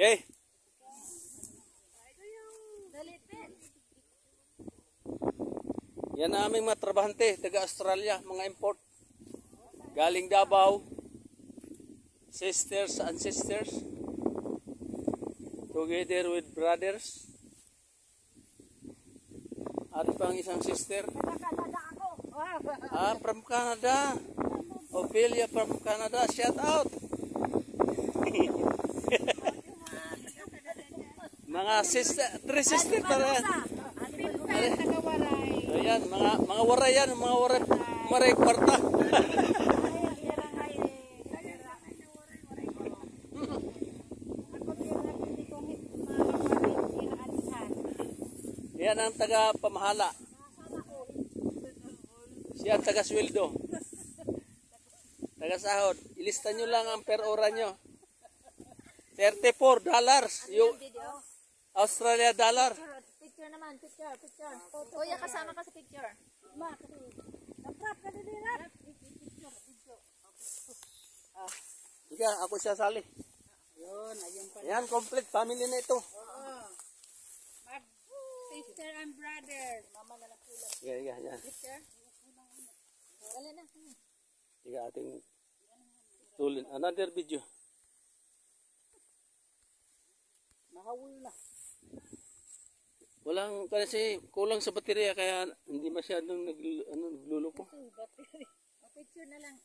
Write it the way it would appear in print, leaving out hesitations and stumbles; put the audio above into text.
Okay. Yan ang aming mga trabahante, taga Australia, mga import. Galing Davao. Sisters and sisters. Together with brothers. At pang isang sister. From Canada. Ophelia from Canada. Shout out. Mga sister, 3 sister para yan. Ayan, mga waray yan, mga waray kwarta. Yan ang taga pamahala. Siya ang taga sweldo. Taga sahod. Ilista nyo lang ang per ora nyo. $34. Yung Australia dollar. Picture naman, picture. Kuya, kasama ka sa picture. Sige, ako siya sali. Ayan, complete family na ito. Sister and brother. Mama na lang kulang. Sige, yan. Picture. Wala na. Sige, ating tulin. Another video. Mahawul na. Walang, kasi kulang sa baterya kaya hindi masyadong nagluluko. Picture na lang.